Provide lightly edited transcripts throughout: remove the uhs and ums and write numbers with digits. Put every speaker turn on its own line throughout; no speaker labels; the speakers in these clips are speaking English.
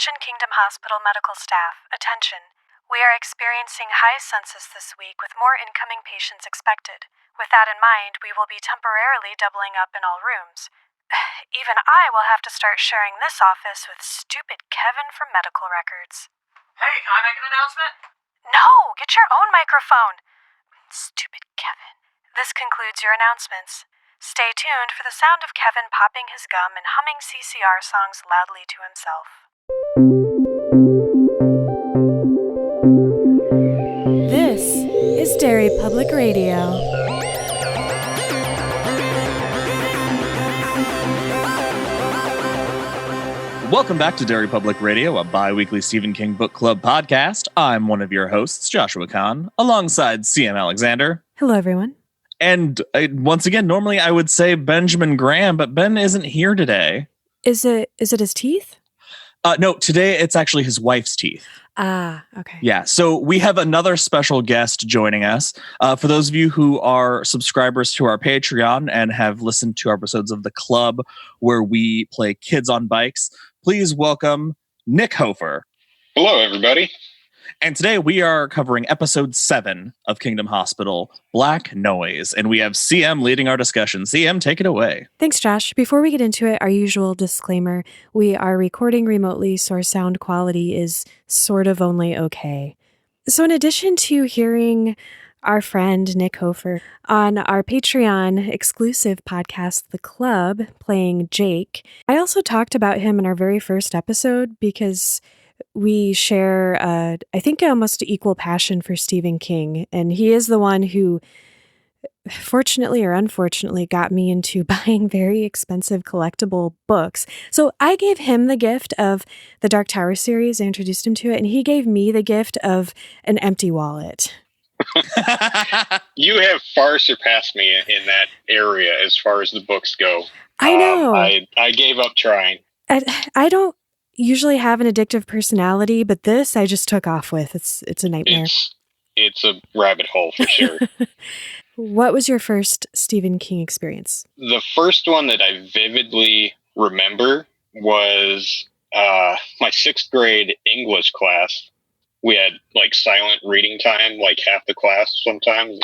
Attention Kingdom Hospital medical staff, attention. We are experiencing high census this week with more incoming patients expected. With that in mind, we will be temporarily doubling up in all rooms. Even I will have to start sharing this office with stupid Kevin from medical records.
Hey, can I make an announcement?
No, get your own microphone. Stupid Kevin. This concludes your announcements. Stay tuned for the sound of Kevin popping his gum and humming CCR songs loudly to himself.
This is Derry Public Radio.
Welcome back to Derry Public Radio, a bi-weekly Stephen King Book Club podcast. I'm one of your hosts, Joshua Kahn, alongside CM Alexander.
Hello, everyone.
And once again, normally I would say Benjamin Graham, but Ben isn't here today.
Is it his teeth?
No, today it's actually his wife's teeth.
Ah, okay.
Yeah, so we have another special guest joining us. For those of you who are subscribers to our Patreon and have listened to our episodes of The Club where we play Kids on Bikes, please welcome Nick Hofer.
Hello, everybody.
And today we are covering episode 7 of Kingdom Hospital, Black Noise. And we have CM leading our discussion. CM, take it away.
Thanks, Josh. Before we get into it, our usual disclaimer, we are recording remotely, so our sound quality is sort of only okay. So in addition to hearing our friend Nick Hofer on our Patreon exclusive podcast, The Club, playing Jake, I also talked about him in our very first episode because we share, I think, almost equal passion for Stephen King. And he is the one who, fortunately or unfortunately, got me into buying very expensive collectible books. So I gave him the gift of the Dark Tower series. I introduced him to it. And he gave me the gift of an empty wallet.
You have far surpassed me in that area as far as the books go.
I know.
I gave up trying.
I don't usually have an addictive personality, but this I just took off with. It's a nightmare.
It's a rabbit hole for sure.
What was your first Stephen King experience?
The first one that I vividly remember was my 6th grade English class. We had like silent reading time, like half the class sometimes.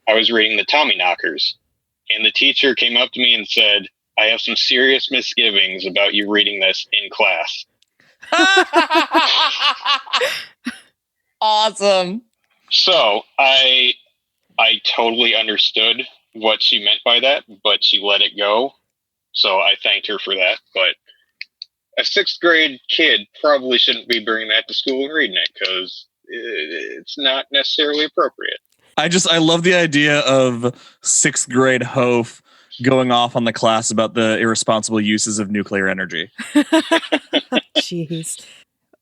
I was reading the Tommyknockers, and the teacher came up to me and said, I have some serious misgivings about you reading this in class.
Awesome.
So I totally understood what she meant by that, but she let it go. So I thanked her for that. But a 6th grade kid probably shouldn't be bringing that to school and reading it because it's not necessarily appropriate.
I love the idea of 6th grade Hof going off on the class about the irresponsible uses of nuclear energy.
Jeez.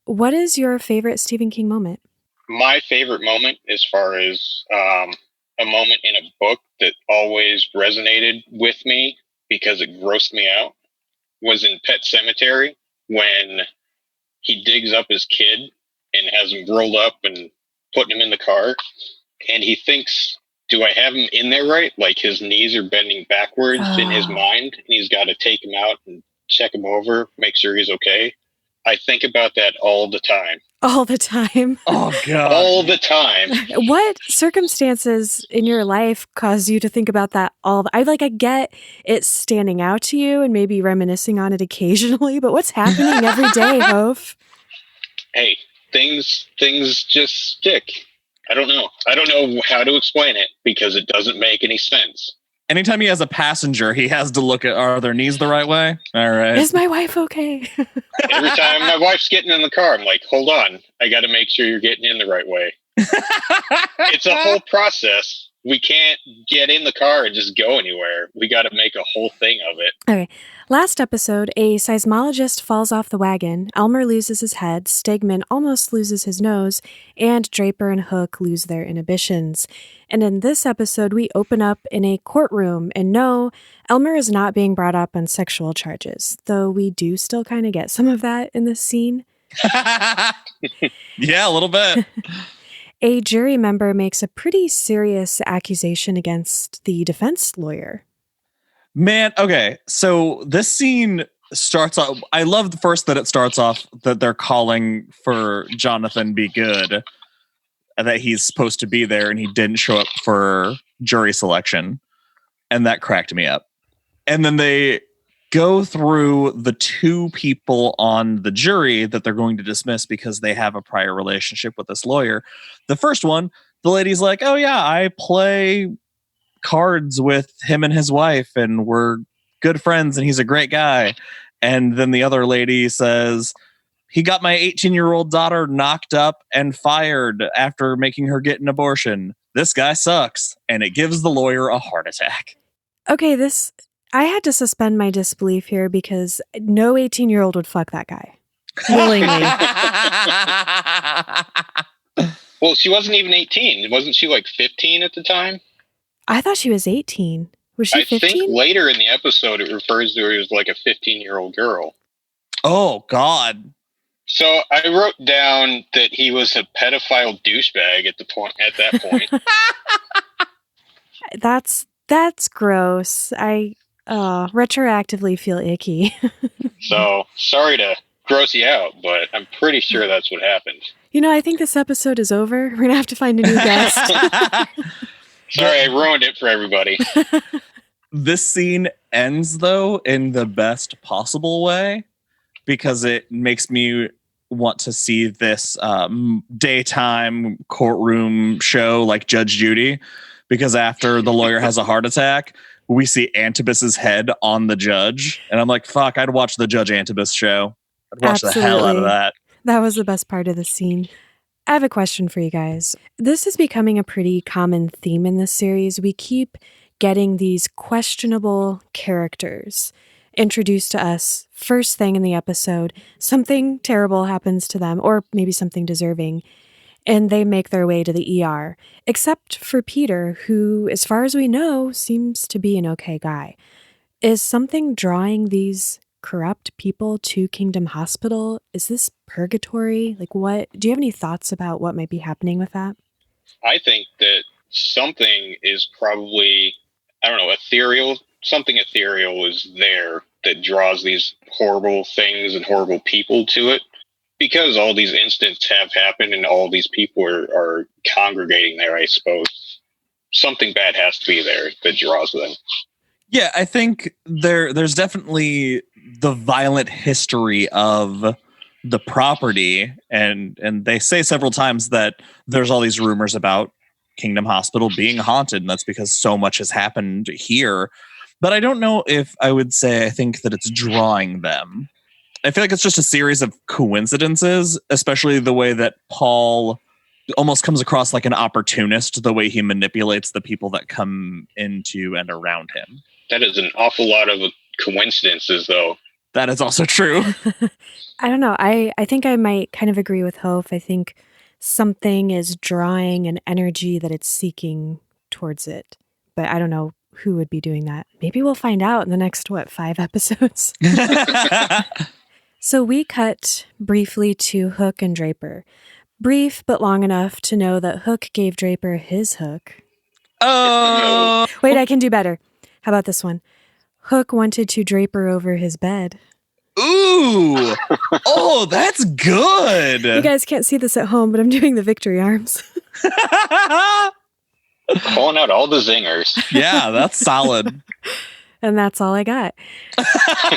What is your favorite Stephen King moment?
My favorite moment, as far as a moment in a book that always resonated with me because it grossed me out, was in Pet Sematary when he digs up his kid and has him rolled up and putting him in the car. And he thinks, do I have him in there right? Like his knees are bending backwards in his mind, and he's got to take him out and check him over, make sure he's okay. I think about that all the time.
All the time?
Oh, God.
All the time.
What circumstances in your life cause you to think about that I get it standing out to you and maybe reminiscing on it occasionally, but what's happening every day, Hof?
Hey, things just stick. I don't know how to explain it because it doesn't make any sense.
Anytime he has a passenger, he has to look at, are their knees the right way? All right.
Is my wife okay?
Every time my wife's getting in the car, I'm like, hold on. I got to make sure you're getting in the right way. It's a whole process. We can't get in the car and just go anywhere. We got to make a whole thing of it.
Okay. Last episode, a seismologist falls off the wagon, Elmer loses his head, Stegman almost loses his nose, and Draper and Hook lose their inhibitions. And in this episode, we open up in a courtroom, and no, Elmer is not being brought up on sexual charges, though we do still kind of get some of that in this scene.
Yeah, a little bit.
A jury member makes a pretty serious accusation against the defense lawyer.
Man, okay, so this scene starts off. I love the first that it starts off that they're calling for Jonathan Be Good, and that he's supposed to be there, and he didn't show up for jury selection, and that cracked me up. And then they go through the two people on the jury that they're going to dismiss because they have a prior relationship with this lawyer. The first one, the lady's like, "Oh yeah, I play cards with him and his wife, and we're good friends, and he's a great guy." And then the other lady says, "He got my 18-year-old daughter knocked up and fired after making her get an abortion. This guy sucks." And it gives the lawyer a heart attack.
Okay, I had to suspend my disbelief here because no 18-year-old would fuck that guy willingly.
Well, she wasn't even 18. Wasn't she like 15 at the time?
I thought she was 18. Was she 15?
I think later in the episode it refers to her as like a 15-year-old girl.
Oh, God.
So I wrote down that he was a pedophile douchebag at that point.
That's gross. I retroactively feel icky.
So sorry to gross you out, but I'm pretty sure that's what happened.
You know, I think this episode is over. We're gonna have to find a new guest.
Sorry, I ruined it for everybody.
This scene ends, though, in the best possible way, because it makes me want to see this daytime courtroom show like Judge Judy, because after the lawyer has a heart attack, we see Antibus's head on the judge. And I'm like, fuck, I'd watch the Judge Antibus show. I'd watch the hell out of that.
That was the best part of the scene. I have a question for you guys. This is becoming a pretty common theme in this series. We keep getting these questionable characters introduced to us first thing in the episode. Something terrible happens to them, or maybe something deserving, and they make their way to the ER. Except for Peter, who, as far as we know, seems to be an okay guy. Is something drawing these corrupt people to Kingdom Hospital? Is this purgatory? Like, what? Do you have any thoughts about what might be happening with that?
I think that something is probably, I don't know, ethereal. Something ethereal is there that draws these horrible things and horrible people to it. Because all these incidents have happened and all these people are congregating there, I suppose. Something bad has to be there that draws them.
Yeah, I think there's definitely the violent history of the property, and they say several times that there's all these rumors about Kingdom Hospital being haunted, and that's because so much has happened here. But I don't know if I would say I think that it's drawing them. I feel like it's just a series of coincidences, especially the way that Paul almost comes across like an opportunist, the way he manipulates the people that come into and around him.
That is an awful lot of coincidences, though.
That is also true.
I don't know. I think I might kind of agree with Hope. I think something is drawing an energy that it's seeking towards it. But I don't know who would be doing that. Maybe we'll find out in the next, 5 episodes? So we cut briefly to Hook and Draper. Brief, but long enough to know that Hook gave Draper his hook.
Oh!
Wait, I can do better. How about this one? Hook wanted to Draper over his bed.
Ooh! Oh, that's good!
You guys can't see this at home, but I'm doing the victory arms.
Pulling out all the zingers.
Yeah, that's solid.
And that's all I got.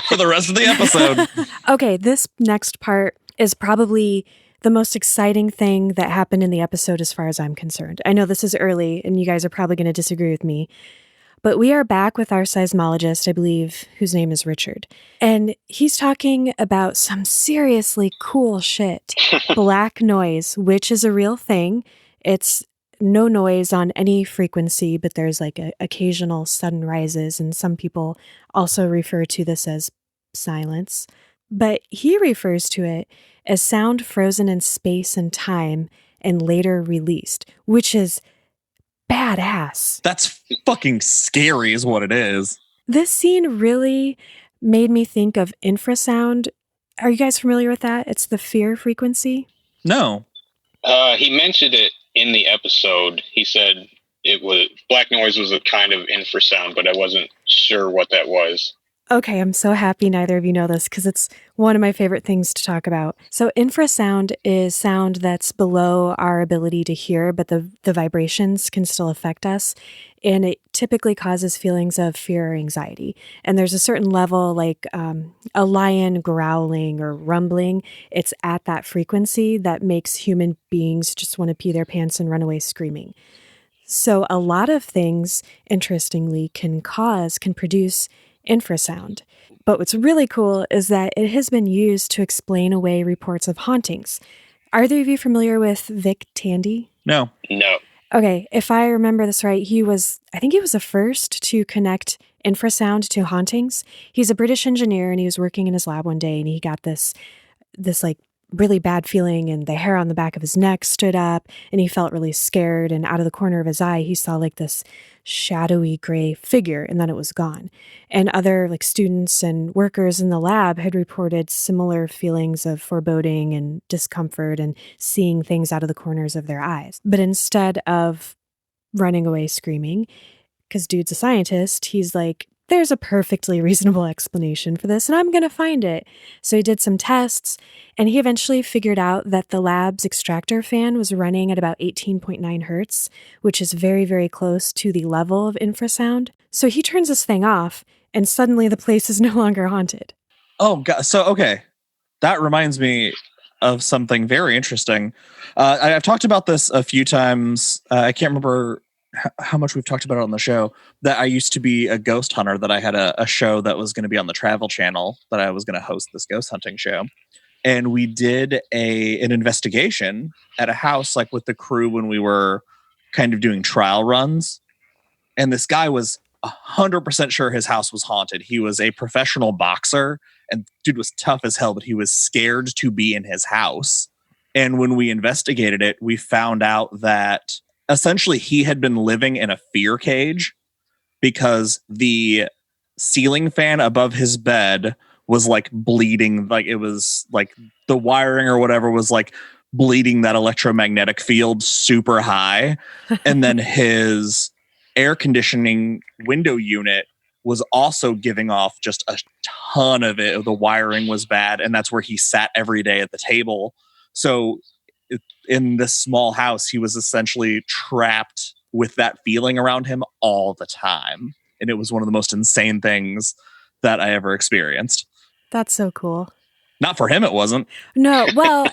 For the rest of the episode.
Okay, this next part is probably the most exciting thing that happened in the episode as far as I'm concerned. I know this is early, and you guys are probably going to disagree with me. But we are back with our seismologist, I believe, whose name is Richard. And he's talking about some seriously cool shit. Black noise, which is a real thing. It's no noise on any frequency, but there's like occasional sudden rises. And some people also refer to this as silence. But he refers to it as sound frozen in space and time and later released, which is badass.
That's fucking scary is what it is.
This scene really made me think of infrasound. Are you guys familiar with that? It's the fear frequency.
No.
He mentioned it in the episode. He said it was black noise was a kind of infrasound, but I wasn't sure what that was.
Okay, I'm so happy neither of you know this because it's one of my favorite things to talk about. So, infrasound is sound that's below our ability to hear, but the vibrations can still affect us. And it typically causes feelings of fear or anxiety. And there's a certain level, like a lion growling or rumbling, it's at that frequency that makes human beings just want to pee their pants and run away screaming. So, a lot of things, interestingly, can produce infrasound. But what's really cool is that it has been used to explain away reports of hauntings. Are either of you familiar with Vic Tandy?
No.
No.
Okay, if I remember this right, I think he was the first to connect infrasound to hauntings. He's a British engineer and he was working in his lab one day and he got this like really bad feeling and the hair on the back of his neck stood up and he felt really scared, and out of the corner of his eye he saw like this shadowy gray figure and then it was gone. And other like students and workers in the lab had reported similar feelings of foreboding and discomfort and seeing things out of the corners of their eyes. But instead of running away screaming, because dude's a scientist, he's like, there's a perfectly reasonable explanation for this, and I'm going to find it. So he did some tests, and he eventually figured out that the lab's extractor fan was running at about 18.9 hertz, which is very, very close to the level of infrasound. So he turns this thing off, and suddenly the place is no longer haunted.
Oh, God. So, okay. That reminds me of something very interesting. I've talked about this a few times. I can't remember how much we've talked about it on the show, that I used to be a ghost hunter, that I had a show that was going to be on the Travel Channel, that I was going to host this ghost hunting show. And we did an investigation at a house, like with the crew when we were kind of doing trial runs. And this guy was 100% sure his house was haunted. He was a professional boxer and dude was tough as hell, but he was scared to be in his house. And when we investigated it, we found out that essentially he had been living in a fear cage because the ceiling fan above his bed was like bleeding. Like it was like the wiring or whatever was like bleeding that electromagnetic field super high. And then his air conditioning window unit was also giving off just a ton of it. The wiring was bad. And that's where he sat every day at the table. So in this small house, he was essentially trapped with that feeling around him all the time. And it was one of the most insane things that I ever experienced.
That's so cool.
Not for him, it wasn't.
No, well,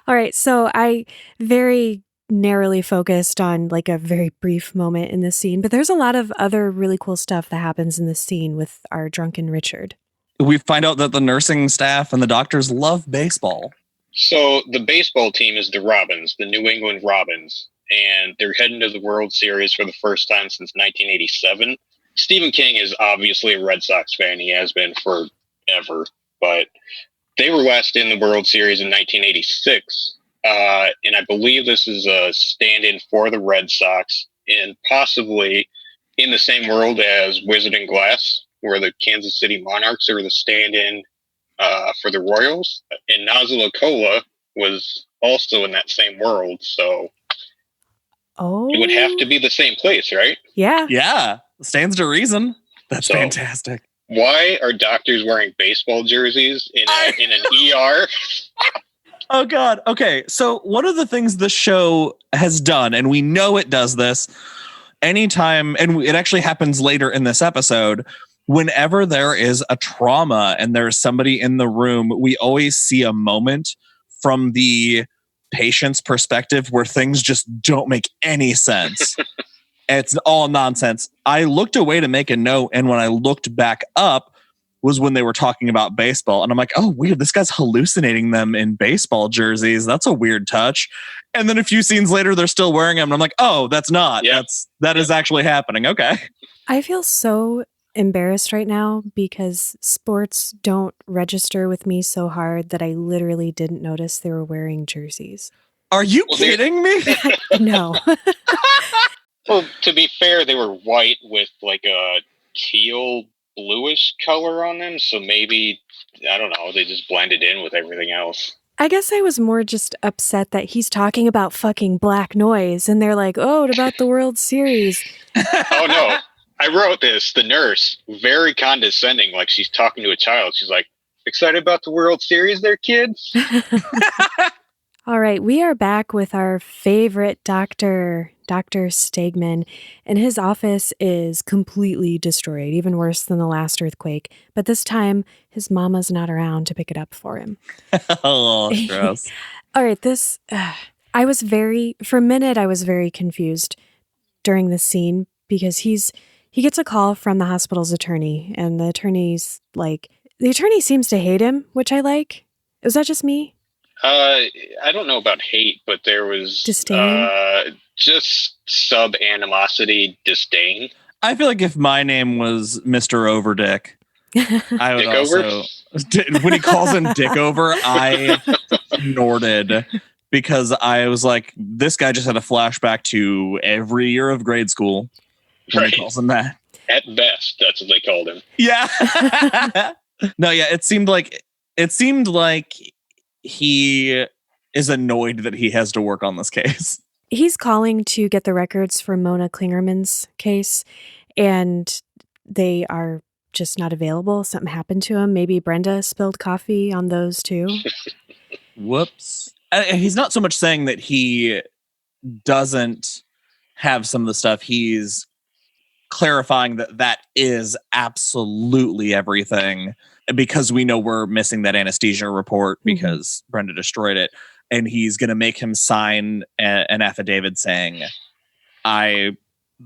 all right. So I very narrowly focused on like a very brief moment in this scene, but there's a lot of other really cool stuff that happens in this scene with our drunken Richard.
We find out that the nursing staff and the doctors love baseball.
So the baseball team is the Robins, the New England Robins, and they're heading to the World Series for the first time since 1987. Stephen King is obviously a Red Sox fan. He has been forever, but they were last in the World Series in 1986. And I believe this is a stand-in for the Red Sox and possibly in the same world as Wizard and Glass, where the Kansas City Monarchs are the stand-in for the Royals. And Nazla Cola was also in that same world. So it would have to be the same place, right?
Yeah.
Yeah. Stands to reason. That's fantastic.
Why are doctors wearing baseball jerseys in an ER?
Oh, God. Okay. So one of the things the show has done, and we know it does this anytime, and it actually happens later in this episode, whenever there is a trauma and there's somebody in the room, we always see a moment from the patient's perspective where things just don't make any sense. It's all nonsense. I looked away to make a note, and when I looked back up was when they were talking about baseball. And I'm like, oh, weird. This guy's hallucinating them in baseball jerseys. That's a weird touch. And then a few scenes later, they're still wearing them. And I'm like, oh, that's not.
Yeah.
That is actually happening. Okay.
I feel so embarrassed right now because sports don't register with me so hard that I literally didn't notice they were wearing jerseys.
Are you kidding me?
No.
Well, to be fair, they were white with like a teal bluish color on them. So maybe, I don't know, they just blended in with everything else.
I guess I was more just upset that he's talking about fucking black noise and they're like, oh, what about the World Series?
Oh, no. I wrote this, the nurse, very condescending, like she's talking to a child. She's like, excited about the World Series there, kids?
All right, we are back with our favorite doctor, Dr. Stegman, and his office is completely destroyed, even worse than the last earthquake. But this time, his mama's not around to pick it up for him.
Oh, gross.
All right, for a minute, I was very confused during this scene because he gets a call from the hospital's attorney, and the attorney seems to hate him, which I like. Was that just me?
I don't know about hate, but there was
disdain,
just sub animosity, disdain.
I feel like if my name was Mr. Overdick, I would
Dick
also.
Over?
When he calls him Dick Over, I snorted because I was like, this guy just had a flashback to every year of grade school when he calls him that.
At best, that's what they called him.
Yeah. No, yeah. It seemed like he is annoyed that he has to work on this case.
He's calling to get the records for Mona Klingerman's case, and they are just not available. Something happened to him. Maybe Brenda spilled coffee on those too.
Whoops. He's not so much saying that he doesn't have some of the stuff. He's clarifying that is absolutely everything, because we know we're missing that anesthesia report because Brenda destroyed it. And he's going to make him sign an affidavit saying, I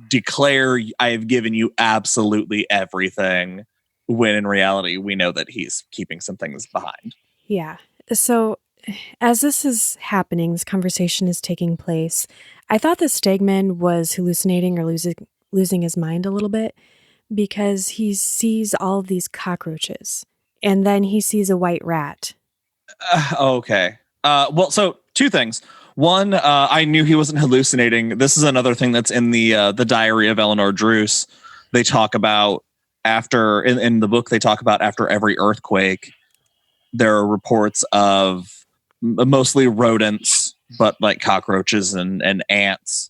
declare I have given you absolutely everything, when in reality, we know that he's keeping some things behind.
Yeah. So as this is happening, this conversation is taking place, I thought that Stegman was hallucinating or losing his mind a little bit, because he sees all of these cockroaches and then he sees a white rat.
Okay. Well, so two things. One, I knew he wasn't hallucinating. This is another thing that's in the diary of Eleanor Druse. They talk about in the book, they talk about after every earthquake, there are reports of mostly rodents, but like cockroaches and ants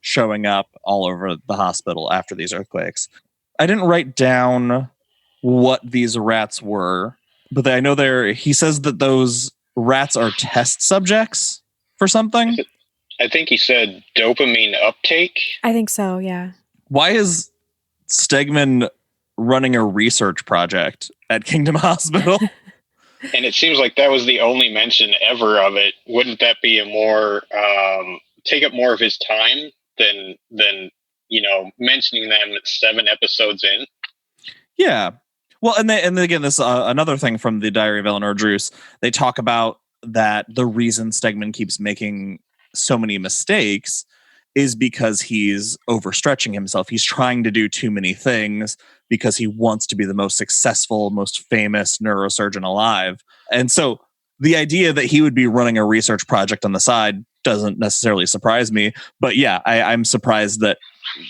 showing up all over the hospital after these earthquakes. I didn't write down what these rats were, but I know he says that those rats are test subjects for something.
I think he said dopamine uptake.
I think so, yeah.
Why is Stegman running a research project at Kingdom Hospital?
And it seems like that was the only mention ever of it. Wouldn't that be a more take up more of his time than mentioning them 7 episodes in? Yeah.
Well, and then again, this another thing from the Diary of Eleanor Druse. They talk about that the reason Stegman keeps making so many mistakes is because he's overstretching himself. He's trying to do too many things because he wants to be the most successful, most famous neurosurgeon alive. And so the idea that he would be running a research project on the side doesn't necessarily surprise me. But yeah, I'm surprised that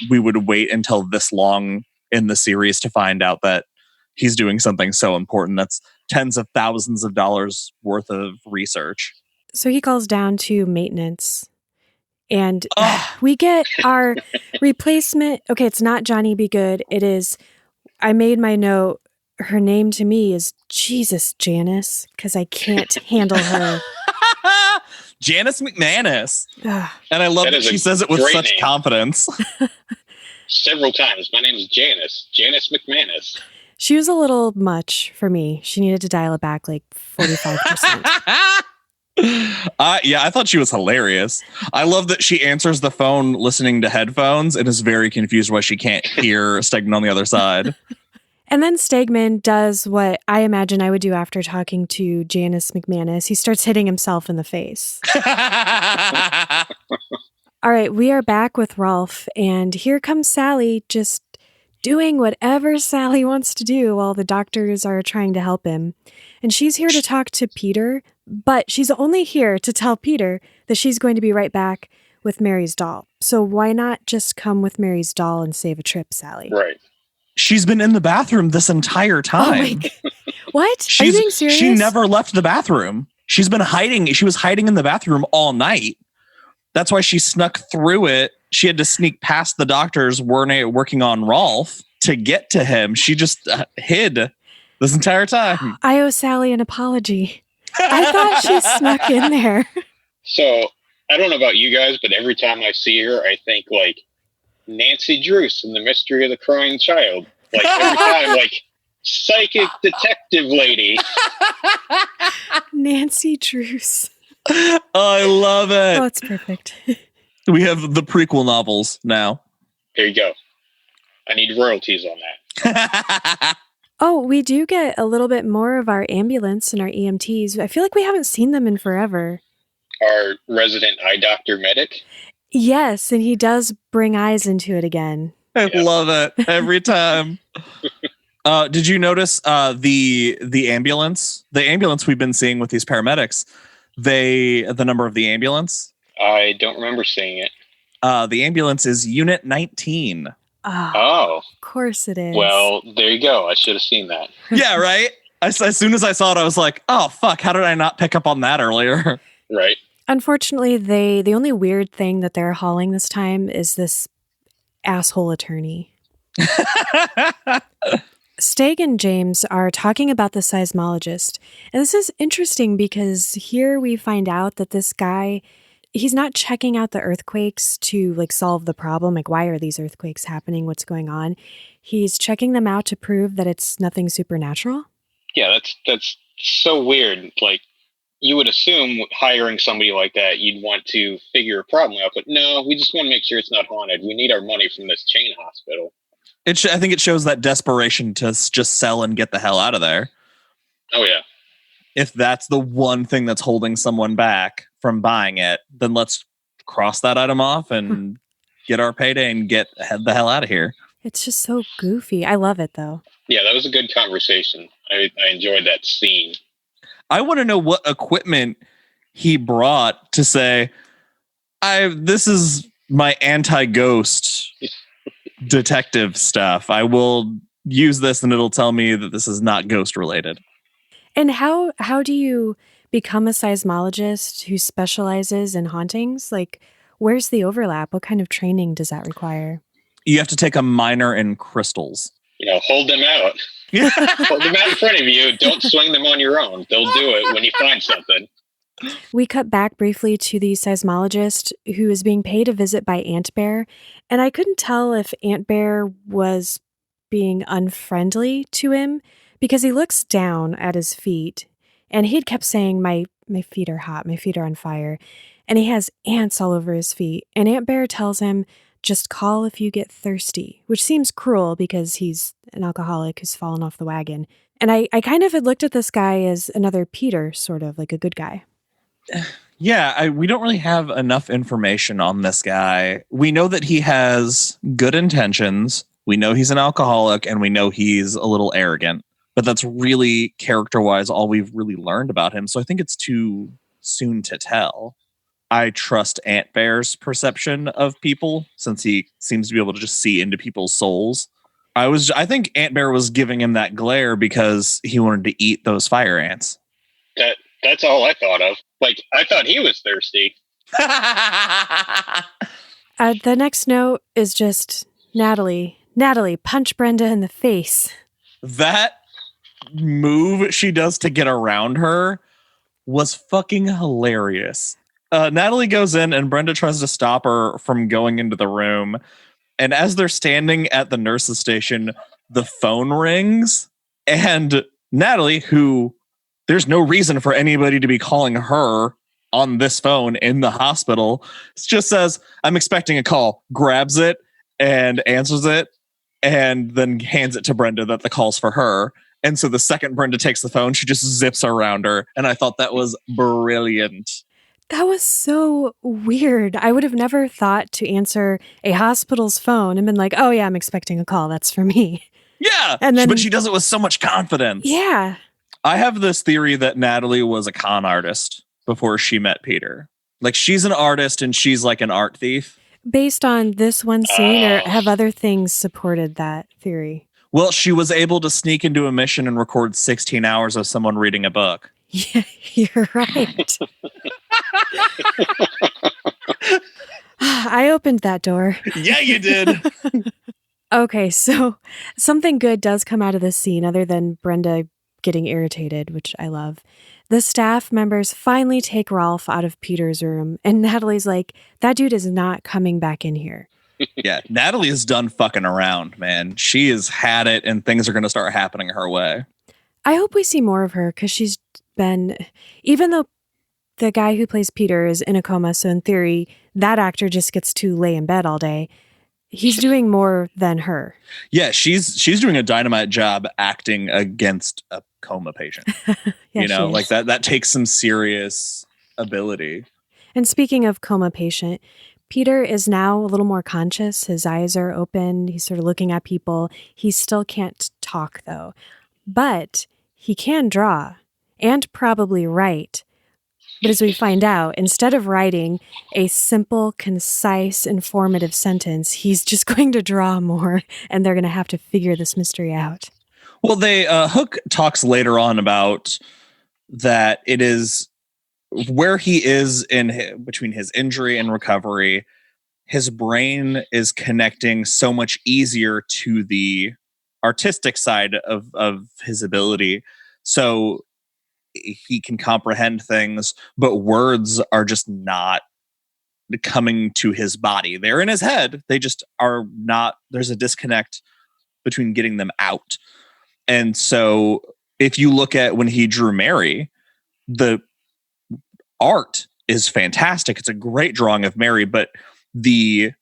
we would wait until this long in the series to find out that he's doing something so important. That's tens of thousands of dollars worth of research.
So he calls down to maintenance, and we get our replacement. Okay, it's not Johnny Be Good. It is, I made my note, her name to me is Jesus Janice, because I can't handle her.
Janice McManus. And I love that she says it with such name. Confidence.
Several times. My name is Janice McManus.
She was a little much for me. She needed to dial it back like 45%.
Yeah, I thought she was hilarious. I love that she answers the phone listening to headphones and is very confused why she can't hear Stegman on the other side.
And then Stegman does what I imagine I would do after talking to Janice McManus. He starts hitting himself in the face. All right, we are back with Rolf, and here comes Sally, just doing whatever Sally wants to do while the doctors are trying to help him. And she's here to talk to Peter, but she's only here to tell Peter that she's going to be right back with Mary's doll. So why not just come with Mary's doll and save a trip, Sally?
Right.
She's been in the bathroom this entire time.
Oh what? Are you being serious?
She never left the bathroom. She was hiding in the bathroom all night. That's why she snuck through it. She had to sneak past the doctors working on Rolf to get to him. She just hid this entire time.
I owe Sally an apology. I thought she snuck in there.
So I don't know about you guys, but every time I see her, I think like Nancy Druse in The Mystery of the Crying Child. Like every time, like psychic detective lady.
Nancy Druse.
I love it.
Oh, it's perfect.
We have the prequel novels now.
There you go. I need royalties on that.
Oh, we do get a little bit more of our ambulance and our EMTs. I feel like we haven't seen them in forever.
Our resident eye doctor medic.
Yes, and he does bring eyes into it again.
I love it every time. Did you notice the ambulance? The ambulance we've been seeing with these paramedics. The number of the ambulance?
I don't remember seeing it.
The ambulance is Unit 19.
Oh.
Of course it is.
Well, there you go. I should have seen that.
Yeah, right? As soon as I saw it, I was like, oh, fuck, how did I not pick up on that earlier?
Right.
Unfortunately, the only weird thing that they're hauling this time is this asshole attorney. Steg and James are talking about the seismologist. And this is interesting because here we find out that this guy, he's not checking out the earthquakes to like solve the problem. Like, why are these earthquakes happening? What's going on? He's checking them out to prove that it's nothing supernatural.
Yeah, that's so weird. Like, you would assume hiring somebody like that, you'd want to figure a problem out. But no, we just want to make sure it's not haunted. We need our money from this chain hospital.
I think it shows that desperation to just sell and get the hell out of there.
Oh, yeah.
If that's the one thing that's holding someone back from buying it, then let's cross that item off and get our payday and get the hell out of here.
It's just so goofy. I love it, though.
Yeah, that was a good conversation. I enjoyed that scene.
I want to know what equipment he brought to say, this is my anti-ghost detective stuff. I will use this and it'll tell me that this is not ghost related.
And how do you become a seismologist who specializes in hauntings? Like, where's the overlap? What kind of training does that require?
You have to take a minor in crystals.
Hold them out. Hold them out in front of you. Don't swing them on your own. They'll do it when you find something.
We cut back briefly to the seismologist who is being paid a visit by Aunt Bear, and I couldn't tell if Aunt Bear was being unfriendly to him because he looks down at his feet, and he had kept saying, my feet are hot, my feet are on fire, and he has ants all over his feet, and Aunt Bear tells him, just call if you get thirsty, which seems cruel because he's an alcoholic who's fallen off the wagon. And I kind of had looked at this guy as another Peter, sort of like a good guy.
Yeah, we don't really have enough information on this guy. We know that he has good intentions. We know he's an alcoholic, and we know he's a little arrogant. But that's really, character-wise, all we've really learned about him. So I think it's too soon to tell. I trust Aunt Bear's perception of people, since he seems to be able to just see into people's souls. I think Aunt Bear was giving him that glare because he wanted to eat those fire ants.
That's all I thought of. Like, I thought he was thirsty.
The next note is just Natalie, punch Brenda in the face.
That move she does to get around her was fucking hilarious. Natalie goes in and Brenda tries to stop her from going into the room. And as they're standing at the nurse's station, the phone rings. And Natalie, who there's no reason for anybody to be calling her on this phone in the hospital, just says, I'm expecting a call, grabs it and answers it, and then hands it to Brenda that the call's for her. And so the second Brenda takes the phone, she just zips around her. And I thought that was brilliant.
That was so weird. I would have never thought to answer a hospital's phone and been like, oh yeah, I'm expecting a call. That's for me.
Yeah, but she does it with so much confidence.
Yeah.
I have this theory that Natalie was a con artist before she met Peter. Like, she's an artist and she's like an art thief.
Based on this one scene, or have other things supported that theory?
Well, she was able to sneak into a mission and record 16 hours of someone reading a book.
Yeah, you're right. I opened that door.
Yeah, you did.
Okay, so something good does come out of this scene other than Brenda getting irritated, which I love. The staff members finally take Rolf out of Peter's room, and Natalie's like, that dude is not coming back in here.
Yeah, Natalie is done fucking around, man. She has had it, and things are going to start happening her way.
I hope we see more of her because she's been, even though the guy who plays Peter is in a coma, so in theory, that actor just gets to lay in bed all day. He's doing more than her.
Yeah, she's doing a dynamite job acting against a coma patient.
Yeah,
you know,
she
like
is.
that takes some serious ability.
And speaking of coma patient, Peter is now a little more conscious. His eyes are open. He's sort of looking at people. He still can't talk, though. But he can draw and probably write. But as we find out, instead of writing a simple, concise, informative sentence, he's just going to draw more, and they're going to have to figure this mystery out.
Well, Hook talks later on about that it is where he is between his injury and recovery. His brain is connecting so much easier to the artistic side of his ability. So he can comprehend things, but words are just not coming to his body. They're in his head. They just are not. There's a disconnect between getting them out. And so if you look at when he drew Mary, the art is fantastic. It's a great drawing of Mary, but the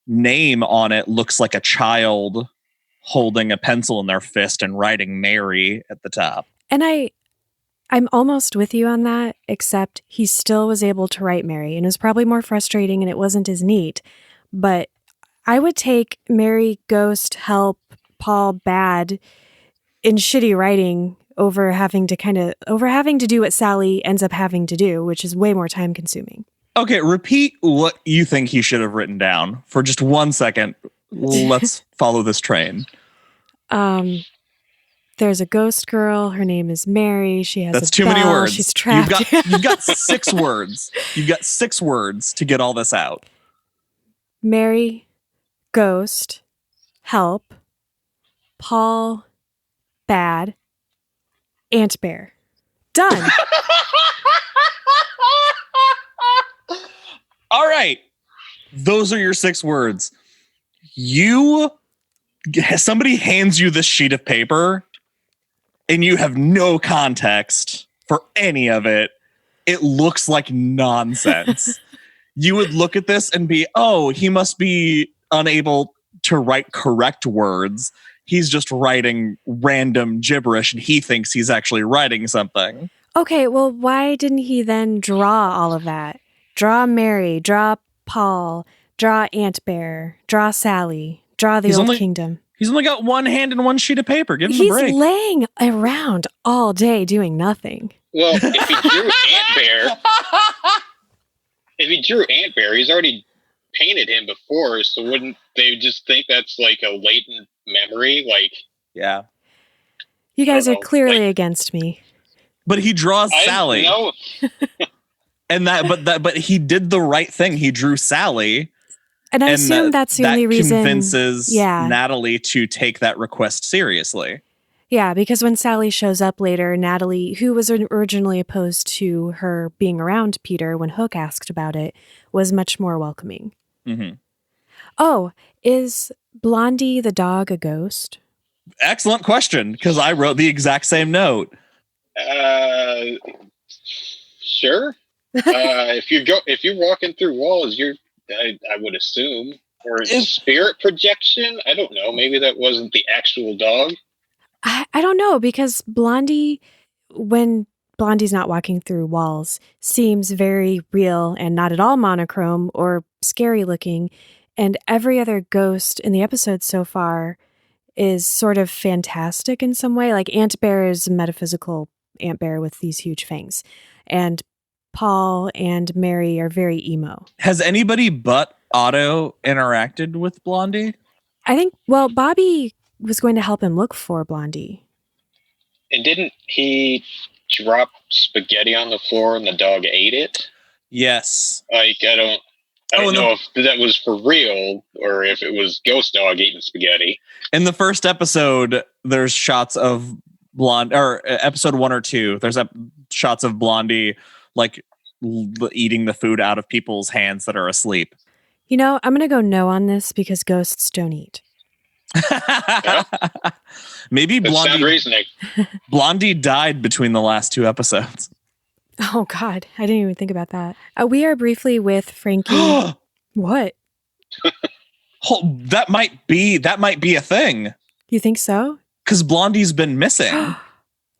name on it looks like a child holding a pencil in their fist and writing Mary at the top.
And I'm almost with you on that, except he still was able to write Mary, and it was probably more frustrating and it wasn't as neat. But I would take Mary, Ghost, Help, Paul, Bad in shitty writing over having to do what Sally ends up having to do, which is way more time consuming.
Okay, repeat what you think he should have written down for just 1 second. Let's follow this train.
There's a ghost girl. Her name is Mary. She has
That's
a
too
bell.
many words.
She's trapped.
You've got 6 words. You've got 6 words to get all this out.
Mary, Ghost, Help, Paul, Bad, Ant Bear. Done.
All right. Those are your 6 words. Somebody hands you this sheet of paper and you have no context for any of it. It looks like nonsense. You would look at this and be, oh, he must be unable to write correct words. He's just writing random gibberish and he thinks he's actually writing something.
Okay, well, why didn't he then draw all of that? Draw Mary, draw Paul, draw Ant Bear, draw Sally, draw the Old Kingdom.
He's only got one hand and one sheet of paper. Give him a break.
He's laying around all day doing nothing.
Well, if he drew Ant Bear, he's already painted him before, so wouldn't they just think that's like a latent memory? Like,
yeah.
You guys are clearly against me.
But he draws Sally.
No.
But he did the right thing. He drew Sally.
And I assume that's the only reason.
Convinces Natalie to take that request seriously.
Yeah, because when Sally shows up later, Natalie, who was originally opposed to her being around Peter when Hook asked about it, was much more welcoming.
Mm-hmm.
Oh, is Blondie the dog a ghost?
Excellent question, because I wrote the exact same note.
Sure. If you're walking through walls, I would assume, or spirit projection. I don't know. Maybe that wasn't the actual dog.
I don't know, because Blondie, when Blondie's not walking through walls, seems very real and not at all monochrome or scary looking. And every other ghost in the episode so far is sort of fantastic in some way. Like Ant Bear is a metaphysical ant bear with these huge fangs. And Paul and Mary are very emo.
Has anybody but Otto interacted with Blondie?
I think, well, Bobby was going to help him look for Blondie.
And didn't he drop spaghetti on the floor and the dog ate it?
Yes.
Like, I I don't know if that was for real or if it was Ghost Dog eating spaghetti.
In the first episode, there's shots of episode 1 or 2. There's shots of Blondie like eating the food out of people's hands that are asleep.
You know, I'm going to go no on this because ghosts don't eat.
Yeah.
Maybe
That's sound reasoning.
Blondie died between the last 2 episodes.
Oh, God. I didn't even think about that. We are briefly with Frankie. What?
That might be a thing.
You think so?
Because Blondie's been missing.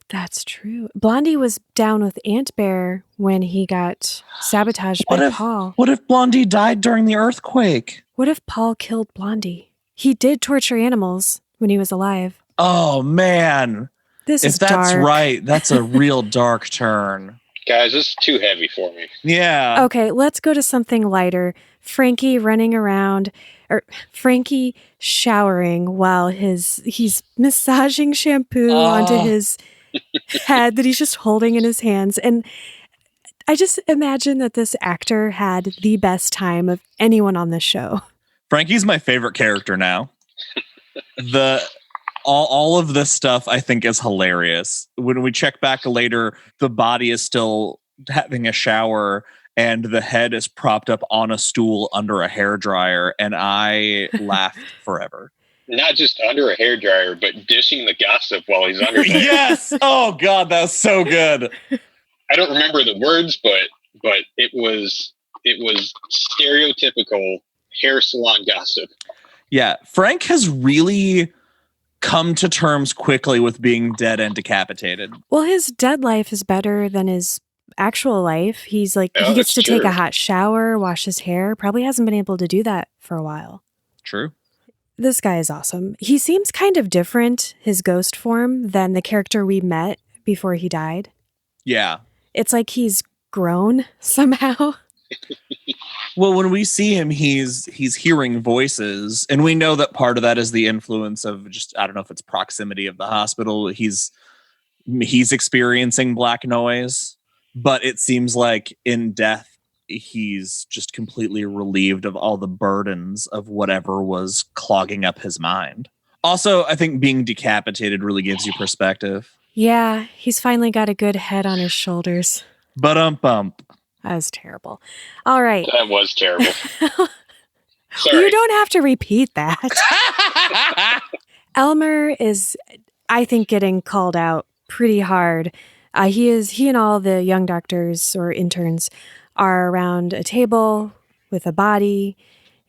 That's true. Blondie was down with Ant Bear when he got sabotaged by Paul.
What if Blondie died during the earthquake?
What if Paul killed Blondie? He did torture animals when he was alive.
Oh, man. If that's
dark.
right, that's a real dark turn.
Guys, this is too heavy for me.
Yeah.
Okay, let's go to something lighter. Frankie running around, or Frankie showering while he's massaging shampoo onto his head that he's just holding in his hands. And I just imagine that this actor had the best time of anyone on this show.
Frankie's my favorite character now. All of this stuff I think is hilarious. When we check back later, the body is still having a shower and the head is propped up on a stool under a hairdryer, and I laughed forever.
Not just under a hairdryer, but dishing the gossip while he's under there.
Yes! Oh, God, that was so good.
I don't remember the words, but it was stereotypical hair salon gossip.
Yeah, Frank has really come to terms quickly with being dead and decapitated.
Well, his dead life is better than his actual life. He's like, he gets to take a hot shower, wash his hair. Probably hasn't been able to do that for a while.
True.
This guy is awesome. He seems kind of different, his ghost form, than the character we met before he died.
Yeah.
It's like he's grown somehow.
Well, when we see him, he's hearing voices, and we know that part of that is the influence of just, I don't know if it's proximity of the hospital. He's experiencing black noise, but it seems like in death, he's just completely relieved of all the burdens of whatever was clogging up his mind. Also, I think being decapitated really gives you perspective.
Yeah, he's finally got a good head on his shoulders.
Bump.
That was terrible. All right.
That was terrible. Sorry.
You don't have to repeat that. Elmer is, I think, getting called out pretty hard. He and all the young doctors or interns are around a table with a body,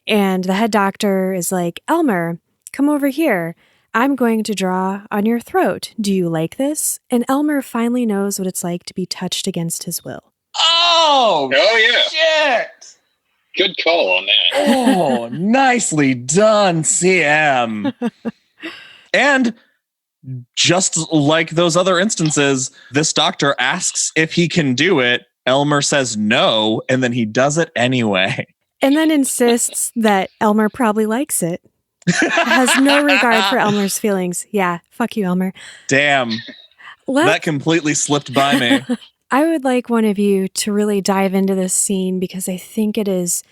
and the head doctor is like, Elmer, come over here. I'm going to draw on your throat. Do you like this? And Elmer finally knows what it's like to be touched against his will.
Oh
yeah.
Shit.
Good call on that.
Oh, nicely done, CM. And just like those other instances, this doctor asks if he can do it. Elmer says no, and then he does it anyway.
And then insists that Elmer probably likes it. Has no regard for Elmer's feelings. Yeah, fuck you, Elmer.
Damn. That completely slipped by me.
I would like one of you to really dive into this scene because I think it's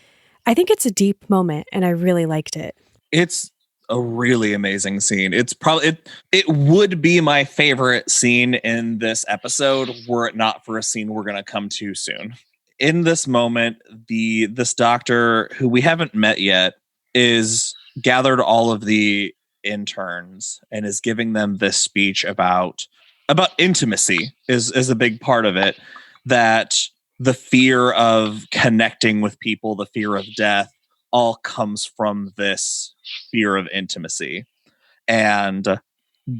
a deep moment and I really liked it.
It's a really amazing scene. It's probably it would be my favorite scene in this episode were it not for a scene we're going to come to soon. In this moment, this doctor who we haven't met yet is gathered all of the interns and is giving them this speech about intimacy is a big part of it, that the fear of connecting with people, the fear of death, all comes from this fear of intimacy. And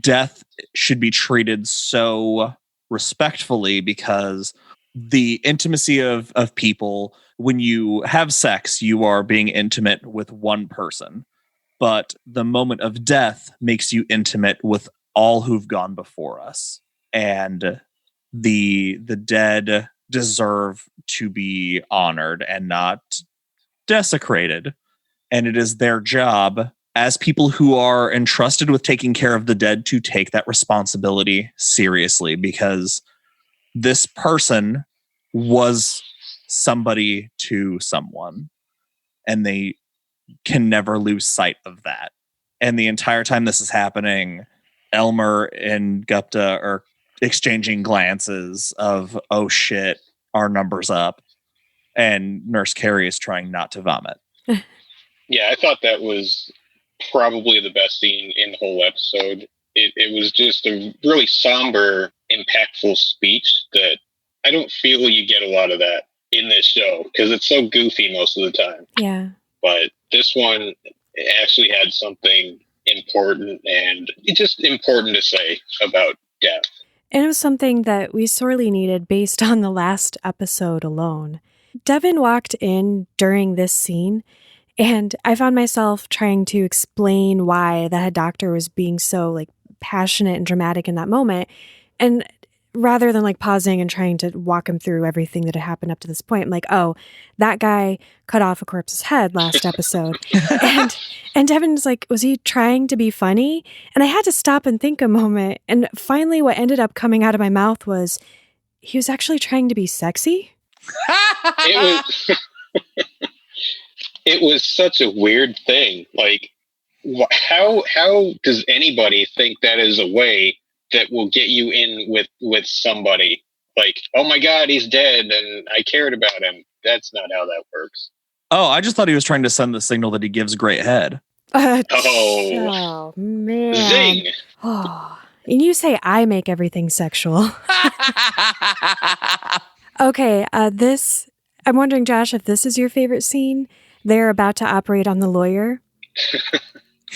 death should be treated so respectfully because the intimacy of people, when you have sex, you are being intimate with one person. But the moment of death makes you intimate with all who've gone before us. And the dead deserve to be honored and not desecrated. And it is their job as people who are entrusted with taking care of the dead to take that responsibility seriously, because this person was somebody to someone. and they can never lose sight of that. And the entire time this is happening, Elmer and Gupta are exchanging glances of, oh shit, our number's up. And Nurse Carrie is trying not to vomit.
Yeah, I thought that was probably the best scene in the whole episode. It was just a really somber, impactful speech that I don't feel you get a lot of that in this show because it's so goofy most of the time.
Yeah.
But this one actually had something important and just important to say about death.
And it was something that we sorely needed based on the last episode alone. Devin walked in during this scene, and I found myself trying to explain why the head doctor was being so passionate and dramatic in that moment. And rather than pausing and trying to walk him through everything that had happened up to this point, I'm like, oh, that guy cut off a corpse's head last episode. and Devin's like, was he trying to be funny? And I had to stop and think a moment. And finally what ended up coming out of my mouth was, he was actually trying to be sexy.
It was such a weird thing. How does anybody think that is a way that will get you in with somebody? Oh my God, he's dead and I cared about him. That's not how that works.
Oh, I just thought he was trying to send the signal that he gives great head.
Oh, man.
Zing!
Oh, and you say I make everything sexual. Okay, I'm wondering, Josh, if this is your favorite scene. They're about to operate on the lawyer.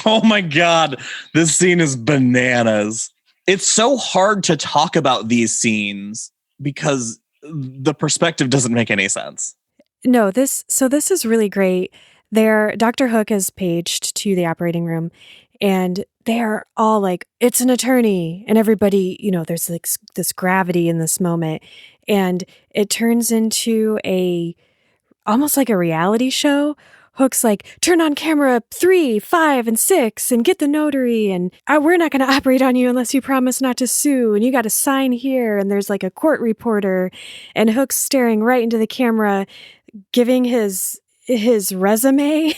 Oh my God, this scene is bananas. It's so hard to talk about these scenes because the perspective doesn't make any sense.
No, this is really great. Dr. Hook is paged to the operating room, and they're all like, it's an attorney. And everybody, there's this gravity in this moment. And it turns into almost like a reality show. Hook's like, turn on camera 3, 5, and 6 and get the notary. And we're not going to operate on you unless you promise not to sue. And you got to sign here. And there's a court reporter. And Hook's staring right into the camera, giving his resume.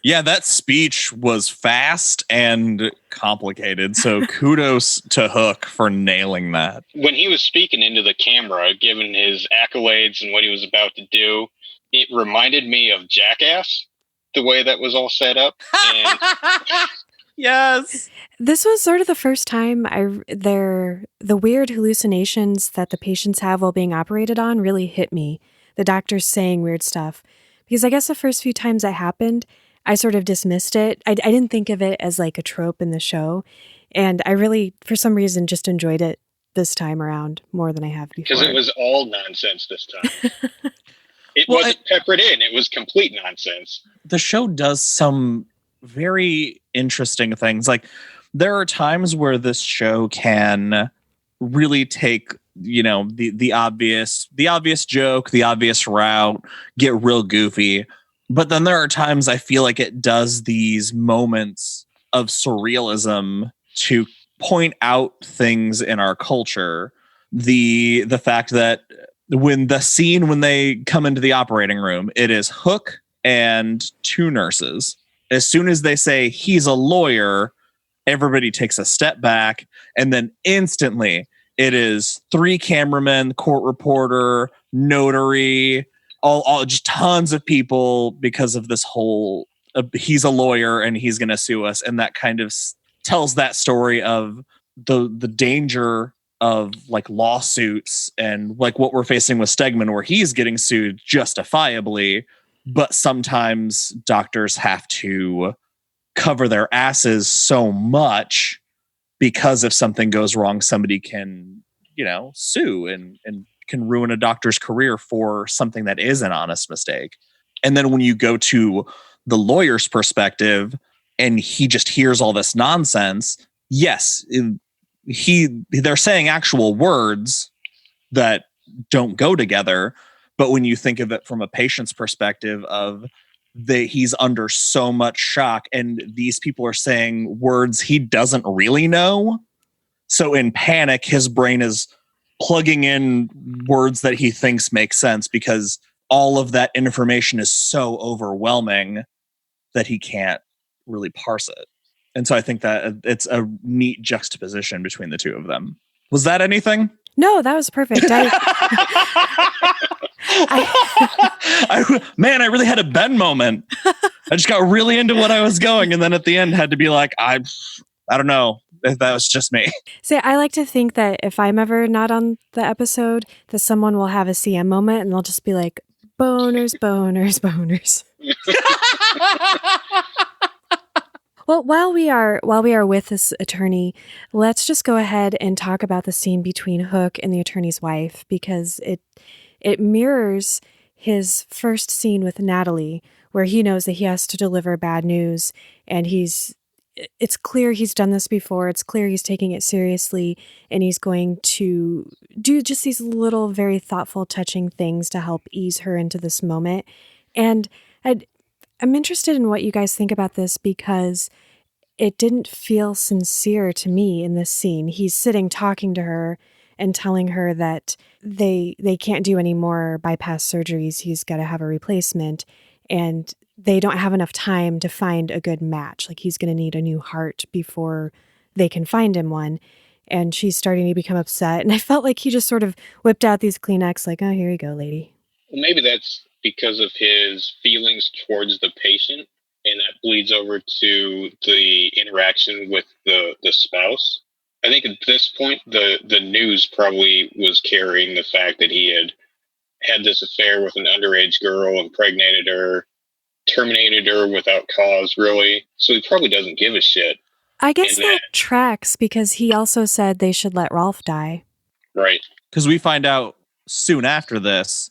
Yeah, that speech was fast and complicated. So kudos to Hook for nailing that.
When he was speaking into the camera, giving his accolades and what he was about to do, it reminded me of Jackass, the way that was all set up. And
yes.
This was sort of the first time the weird hallucinations that the patients have while being operated on really hit me. The doctor's saying weird stuff. Because I guess the first few times that happened, I sort of dismissed it. I didn't think of it as a trope in the show. And I really, for some reason, just enjoyed it this time around more than I have before.
Because it was all nonsense this time. It wasn't peppered in. It was complete nonsense.
The show does some very interesting things. There are times where this show can really take, the obvious joke, the obvious route, get real goofy. But then there are times I feel like it does these moments of surrealism to point out things in our culture. The fact that when they come into the operating room, it is Hook and 2 nurses. As soon as they say he's a lawyer, everybody takes a step back, and then instantly it is 3 cameramen, court reporter, notary, all just tons of people because of this whole he's a lawyer and he's going to sue us, and that kind of tells that story of the danger of lawsuits and what we're facing with Stegman, where he's getting sued justifiably, but sometimes doctors have to cover their asses so much because if something goes wrong, somebody can, sue and can ruin a doctor's career for something that is an honest mistake. And then when you go to the lawyer's perspective and he just hears all this nonsense, yes, they're saying actual words that don't go together. But when you think of it from a patient's perspective of he's under so much shock and these people are saying words he doesn't really know. So in panic, his brain is plugging in words that he thinks make sense because all of that information is so overwhelming that he can't really parse it. And so I think that it's a neat juxtaposition between the two of them. Was that anything?
No, that was perfect.
Man, I really had a Ben moment. I just got really into what I was going, and then at the end had to be like, I don't know if that was just me.
See, I like to think that if I'm ever not on the episode, that someone will have a CM moment and they'll just be like, boners, boners, boners. Well, while we are with this attorney, let's just go ahead and talk about the scene between Hook and the attorney's wife, because it mirrors his first scene with Natalie, where he knows that he has to deliver bad news, and it's clear he's done this before. It's clear he's taking it seriously, and he's going to do just these little, very thoughtful, touching things to help ease her into this moment. And I'm interested in what you guys think about this, because it didn't feel sincere to me in this scene. He's sitting talking to her and telling her that they can't do any more bypass surgeries. He's got to have a replacement, and they don't have enough time to find a good match. Like, he's going to need a new heart before they can find him one. And she's starting to become upset. And I felt like he just sort of whipped out these Kleenex, like, oh, here you go, lady.
Well, maybe that's because of his feelings towards the patient, and that bleeds over to the interaction with the spouse. I think at this point, the news probably was carrying the fact that he had this affair with an underage girl, impregnated her, terminated her without cause, really. So he probably doesn't give a shit.
I guess that tracks, because he also said they should let Rolf die.
Right.
Because we find out soon after this,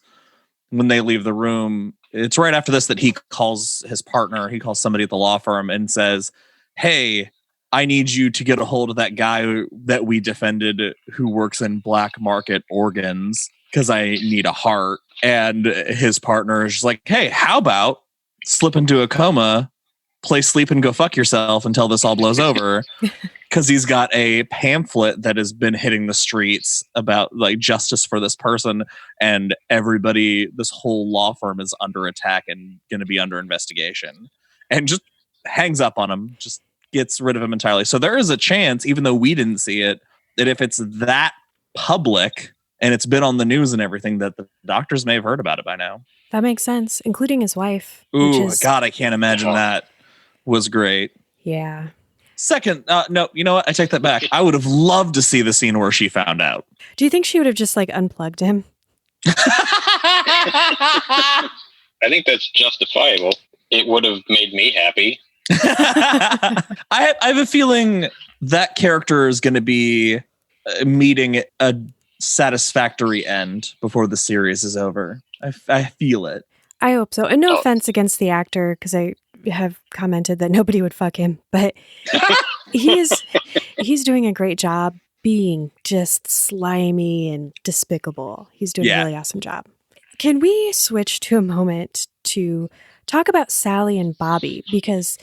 when they leave the room, it's right after this that he calls his partner, he calls somebody at the law firm and says, hey, I need you to get a hold of that guy that we defended who works in black market organs, because I need a heart. And his partner is just like, hey, how about slip into a coma, play sleep and go fuck yourself until this all blows over? Because he's got a pamphlet that has been hitting the streets about like justice for this person, and everybody, this whole law firm is under attack and going to be under investigation, and just hangs up on him, just gets rid of him entirely. So there is a chance, even though we didn't see it, that if it's that public and it's been on the news and everything, that the doctors may have heard about it by now.
That makes sense, including his wife.
Ooh, God, I can't imagine that was great.
Yeah.
Second, no, you know what? I take that back. I would have loved to see the scene where she found out.
Do you think she would have just like unplugged him?
I think that's justifiable. It would have made me happy.
I have a feeling that character is going to be meeting a satisfactory end before the series is over. I feel it.
I hope so. And no offense against the actor, because I have commented that nobody would fuck him, but he's doing a great job being just slimy and despicable. He's doing a really awesome job. Can we switch to a moment to talk about Sally and Bobby? Because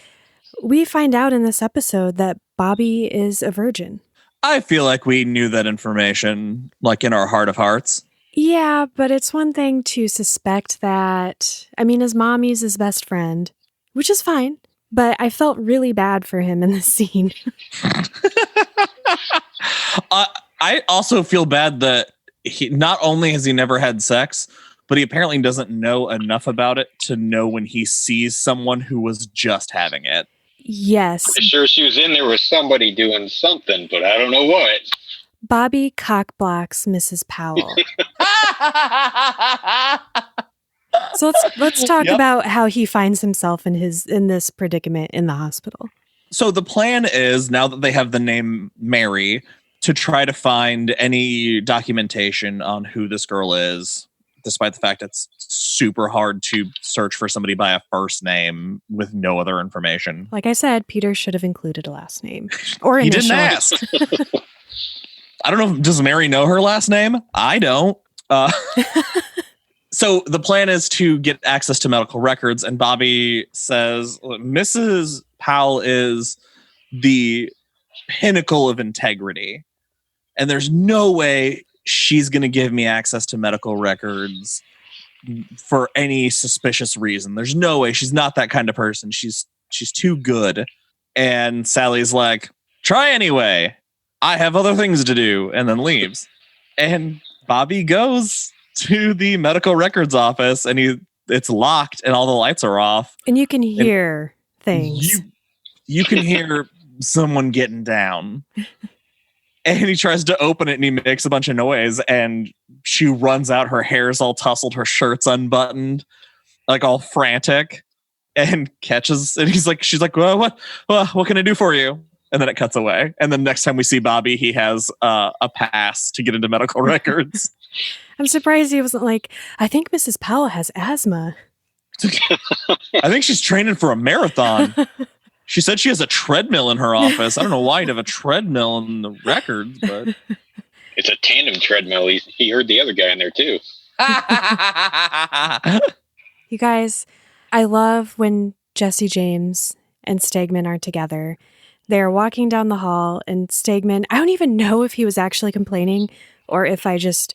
we find out in this episode that Bobby is a virgin.
I feel like we knew that information, like in our heart of hearts.
Yeah, but it's one thing to suspect that. I mean, his mommy's his best friend, which is fine, but I felt really bad for him in this scene.
I also feel bad that he not only has he never had sex, but he apparently doesn't know enough about it to know when he sees someone who was just having it.
Yes.
Pretty sure she was in there with somebody doing something, but I don't know what.
Bobby cockblocks Mrs. Powell. So let's talk about how he finds himself in this predicament in the hospital.
So the plan is, now that they have the name Mary, to try to find any documentation on who this girl is, despite the fact it's super hard to search for somebody by a first name with no other information.
Like I said, Peter should have included a last name or initial.
He didn't ask. I don't know. Does Mary know her last name? I don't. So the plan is to get access to medical records, and Bobby says Mrs. Powell is the pinnacle of integrity, and there's no way she's going to give me access to medical records for any suspicious reason. There's no way. She's not that kind of person. She's too good. And Sally's like, try anyway. I have other things to do, and then leaves. And Bobby goes to the medical records office, and it's locked, and all the lights are off.
And you can hear things.
You can hear someone getting down. And he tries to open it, and he makes a bunch of noise, and she runs out. Her hair's all tousled, her shirt's unbuttoned, like all frantic, and catches. And she's like, well, what can I do for you? And then it cuts away. And then next time we see Bobby, he has a pass to get into medical records.
I'm surprised he wasn't like, I think Mrs. Powell has asthma.
I think she's training for a marathon. She said she has a treadmill in her office. I don't know why you'd have a treadmill in the records, but
it's a tandem treadmill. He heard the other guy in there too.
You guys, I love when Jesse James and Stegman are together. They're walking down the hall, and Stegman, I don't even know if he was actually complaining or if I just,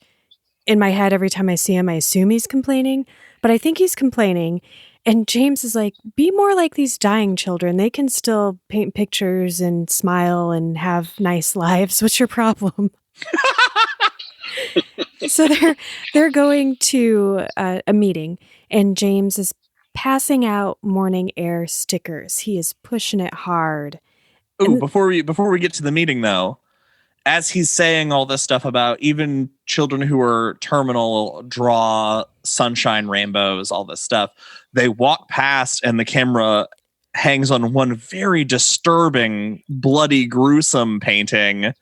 in my head, every time I see him, I assume he's complaining, but I think he's complaining. And James is like, be more like these dying children. They can still paint pictures and smile and have nice lives. What's your problem? So they're going to a meeting, and James is passing out morning air stickers. He is pushing it hard.
Ooh, before we get to the meeting though, as he's saying all this stuff about even children who are terminal draw sunshine, rainbows, all this stuff, they walk past and the camera hangs on one very disturbing, bloody, gruesome painting,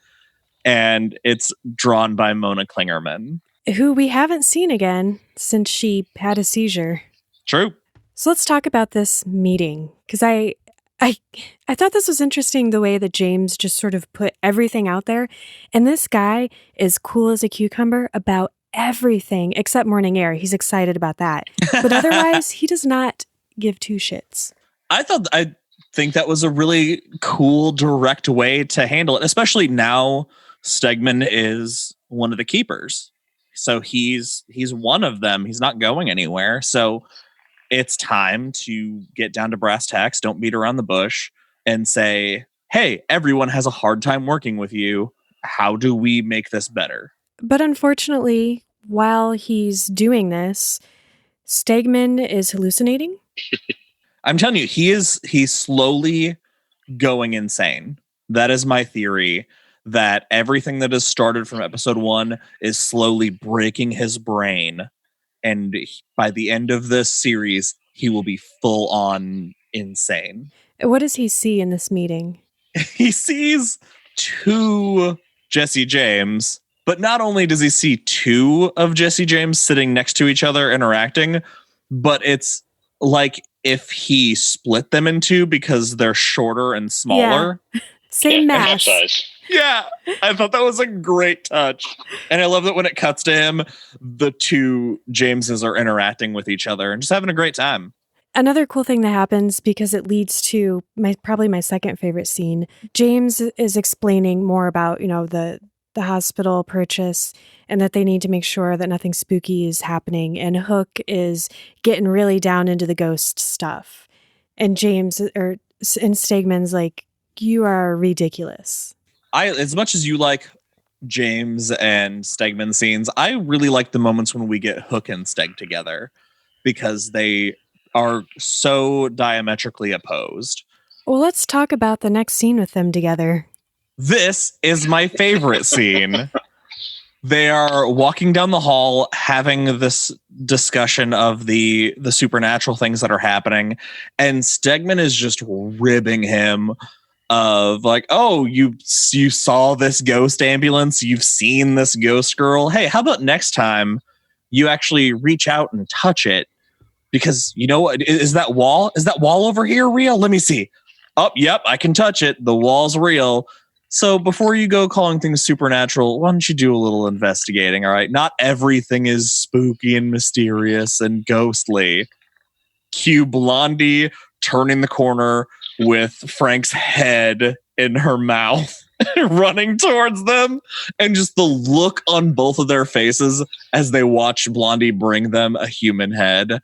and it's drawn by Mona Klingerman,
who we haven't seen again since she had a seizure.
True.
So let's talk about this meeting, because I thought this was interesting, the way that James just sort of put everything out there. And this guy is cool as a cucumber about everything except morning air. He's excited about that. But otherwise, he does not give two shits.
I think that was a really cool, direct way to handle it, especially now Stegman is one of the keepers. So he's one of them. He's not going anywhere. So it's time to get down to brass tacks. Don't beat around the bush and say, hey, everyone has a hard time working with you. How do we make this better?
But unfortunately, while he's doing this, Stegman is hallucinating.
I'm telling you, he's slowly going insane. That is my theory, that everything that has started from episode 1 is slowly breaking his brain. And by the end of this series, he will be full on insane.
What does he see in this meeting?
He sees 2 Jesse James, but not only does he see 2 of Jesse James sitting next to each other interacting, but it's like if he split them in 2 because they're shorter and smaller.
Yeah. Same mass.
Yeah, I thought that was a great touch. And I love that when it cuts to him, the 2 Jameses are interacting with each other and just having a great time.
Another cool thing that happens, because it leads to probably my second favorite scene. James is explaining more about, the hospital purchase, and that they need to make sure that nothing spooky is happening. And Hook is getting really down into the ghost stuff. And Stegman's like, you are ridiculous.
As much as you like James and Stegman scenes, I really like the moments when we get Hook and Steg together, because they are so diametrically opposed.
Well, let's talk about the next scene with them together.
This is my favorite scene. They are walking down the hall having this discussion of the supernatural things that are happening, and Stegman is just ribbing him of like, oh, you saw this ghost ambulance, you've seen this ghost girl. Hey, how about next time you actually reach out and touch it? Because you know what? Is that wall over here real? Let me see. Oh, yep, I can touch it. The wall's real. So before you go calling things supernatural, why don't you do a little investigating, all right? Not everything is spooky and mysterious and ghostly. Cue Blondie turning the corner with Frank's head in her mouth running towards them, and just the look on both of their faces as they watch Blondie bring them a human head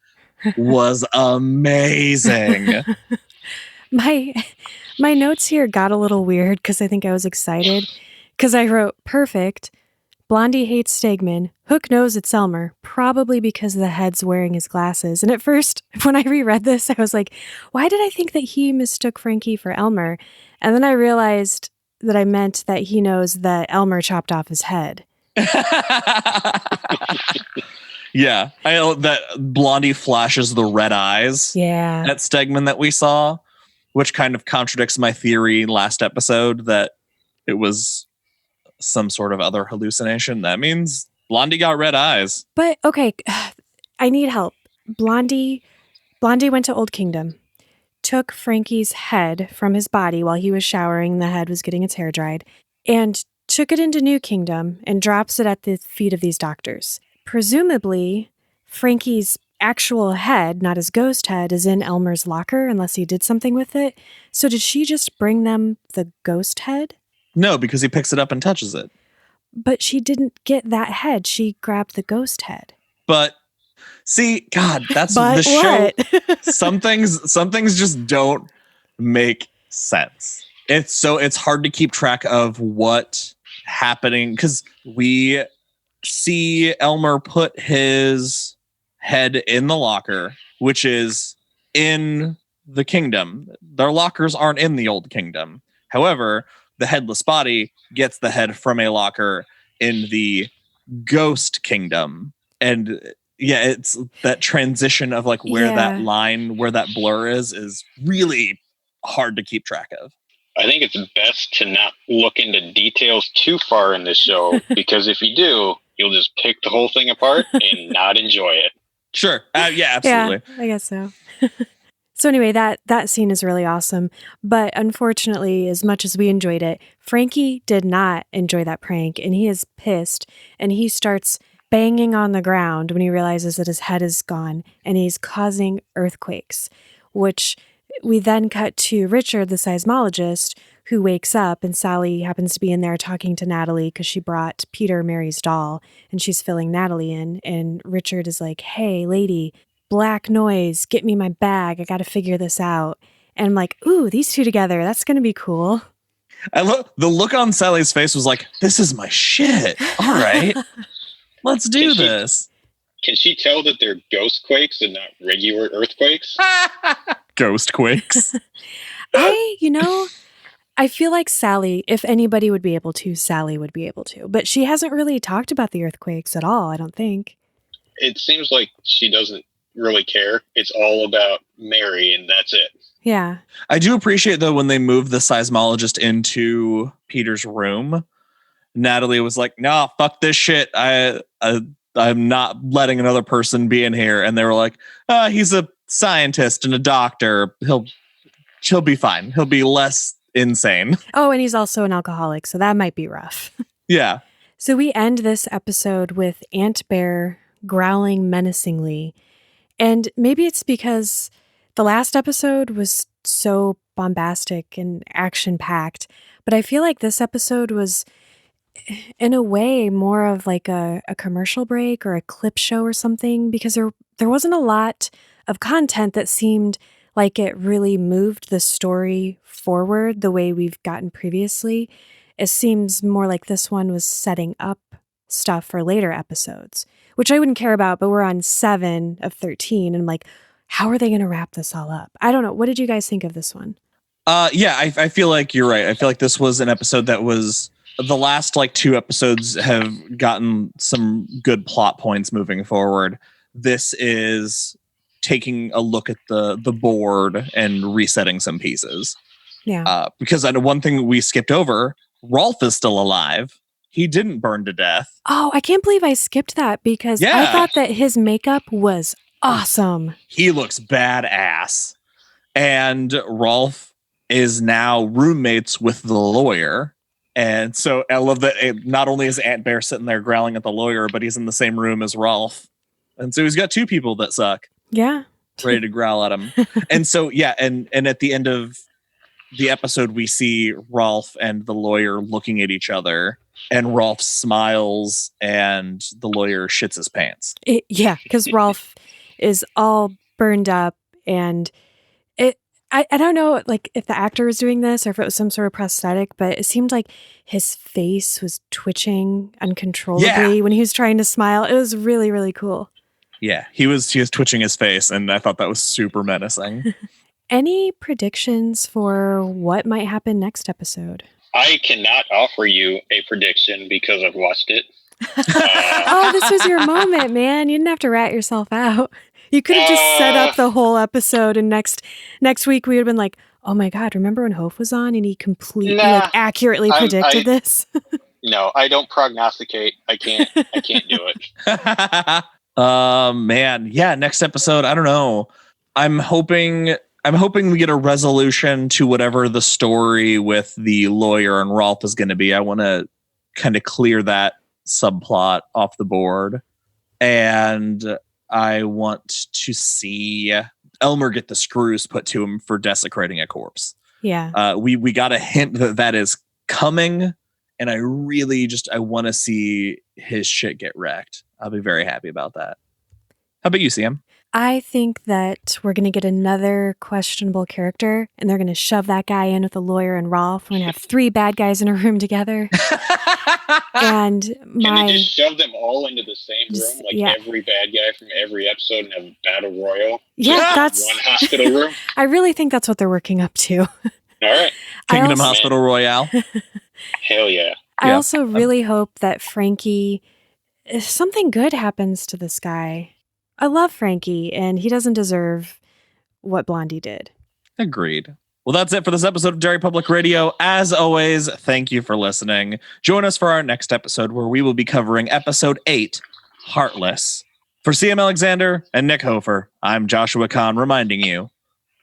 was amazing.
My notes here got a little weird because I think I was excited because I wrote perfect. Blondie hates Stegman. Hook knows it's Elmer, probably because the head's wearing his glasses. And at first, when I reread this, I was like, why did I think that he mistook Frankie for Elmer? And then I realized that I meant that he knows that Elmer chopped off his head.
Yeah, I know that Blondie flashes the red eyes at Stegman that we saw, which kind of contradicts my theory last episode that it was some sort of other hallucination. That means Blondie got red eyes.
But okay, I need help. Blondie went to Old Kingdom, took Frankie's head from his body while he was showering. The head was getting its hair dried, and took it into New Kingdom and drops it at the feet of these doctors. Presumably, Frankie's actual head, not his ghost head, is in Elmer's locker unless he did something with it. So did she just bring them the ghost head?
No, because he picks it up and touches it.
But she didn't get that head. She grabbed the ghost head.
But see, God, that's
but
the show.
What?
some things just don't make sense. It's hard to keep track of what happening because we see Elmer put his head in the locker, which is in the kingdom. Their lockers aren't in the Old Kingdom. However, the headless body gets the head from a locker in the Ghost Kingdom. And yeah, it's that transition of like where that line, where that blur is really hard to keep track of.
I think it's best to not look into details too far in this show, because if you do, you'll just pick the whole thing apart and not enjoy it.
Sure. Yeah, absolutely.
Yeah, I guess so. So anyway, that scene is really awesome. But unfortunately, as much as we enjoyed it, Frankie did not enjoy that prank, and he is pissed, and he starts banging on the ground when he realizes that his head is gone, and he's causing earthquakes, which we then cut to Richard, the seismologist, who wakes up, and Sally happens to be in there talking to Natalie because she brought Peter Mary's doll, and she's filling Natalie in, and Richard is like, hey, lady, black noise, get me my bag, I gotta figure this out. And I'm like, ooh, these two together, that's gonna be cool.
The look on Sally's face was like, this is my shit. All right, let's do this.
Can she tell that they're ghost quakes and not regular earthquakes?
Ghost quakes.
I feel like Sally, if anybody would be able to, Sally would be able to. But she hasn't really talked about the earthquakes at all, I don't think.
It seems like she doesn't really care. It's all about Mary, and that's it.
Yeah.
I do appreciate, though, when they moved the seismologist into Peter's room, Natalie was like, nah, fuck this shit. I'm not letting another person be in here. And they were like, he's a scientist and a doctor. He'll be fine. He'll be less insane.
Oh, and he's also an alcoholic, so that might be rough.
Yeah.
So we end this episode with Aunt Bear growling menacingly. And maybe it's because the last episode was so bombastic and action-packed, but I feel like this episode was, in a way, more of like a commercial break or a clip show or something, because there wasn't a lot of content that seemed like it really moved the story forward the way we've gotten previously. It seems more like this one was setting up stuff for later episodes, which I wouldn't care about, but we're on 7 of 13, and I'm like, how are they going to wrap this all up? I don't know. What did you guys think of this one?
Yeah, I feel like you're right. I feel like this was an episode that was, the last like 2 episodes have gotten some good plot points moving forward. This is taking a look at the board and resetting some pieces.
Yeah.
Because I know one thing we skipped over, Rolf is still alive. He didn't burn to death.
Oh, I can't believe I skipped that because I thought that his makeup was awesome.
He looks badass. And Rolf is now roommates with the lawyer. And so I love that not only is Aunt Bear sitting there growling at the lawyer, but he's in the same room as Rolf. And so he's got 2 people that suck.
Yeah.
Ready to growl at him. And so, yeah, and at the end of the episode we see Rolf and the lawyer looking at each other, and Rolf smiles and the lawyer shits his pants.
Because Rolf is all burned up, and I don't know like if the actor was doing this or if it was some sort of prosthetic, but it seemed like his face was twitching uncontrollably when he was trying to smile. It was really, really cool.
Yeah, he was twitching his face, and I thought that was super menacing.
Any predictions for what might happen next episode?
I cannot offer you a prediction because I've watched it.
Oh, this was your moment, man. You didn't have to rat yourself out. You could have just set up the whole episode, and next week we would have been like, oh my God, remember when Hof was on and he completely accurately predicted this?
No, I don't prognosticate. I can't do it.
Man. Yeah, next episode, I don't know. I'm hoping we get a resolution to whatever the story with the lawyer and Rolf is going to be. I want to kind of clear that subplot off the board. And I want to see Elmer get the screws put to him for desecrating a corpse.
Yeah.
We got a hint that is coming, and I want to see his shit get wrecked. I'll be very happy about that. How about you, Sam?
I think that we're going to get another questionable character, and they're going to shove that guy in with the lawyer and Rolf. We're going to have 3 bad guys in a room together. And
Can they just shove them all into the same room, like every bad guy from every episode, and have a battle royal?
Yeah, that's
one hospital room.
I really think that's what they're working up to.
All right,
Kingdom Hospital Royale.
Hell yeah!
I also really hope that Frankie, if something good happens to this guy. I love Frankie, and he doesn't deserve what Blondie did.
Agreed. Well, that's it for this episode of Derry Public Radio. As always, thank you for listening. Join us for our next episode, where we will be covering episode 8, Heartless. For CM Alexander and Nick Hofer, I'm Joshua Kahn, reminding you,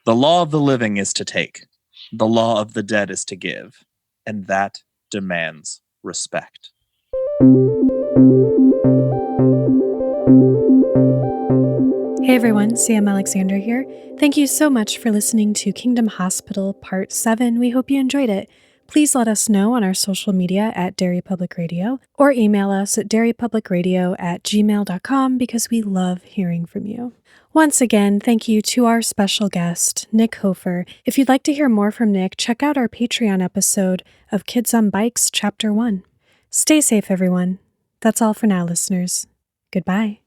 the law of the living is to take, the law of the dead is to give, and that demands respect.
Hey everyone, Sam Alexander here. Thank you so much for listening to Kingdom Hospital Part 7. We hope you enjoyed it. Please let us know on our social media at Derry Public Radio, or email us at derrypublicradio@gmail.com, because we love hearing from you. Once again, thank you to our special guest, Nick Hofer. If you'd like to hear more from Nick, check out our Patreon episode of Kids on Bikes Chapter 1. Stay safe, everyone. That's all for now, listeners. Goodbye.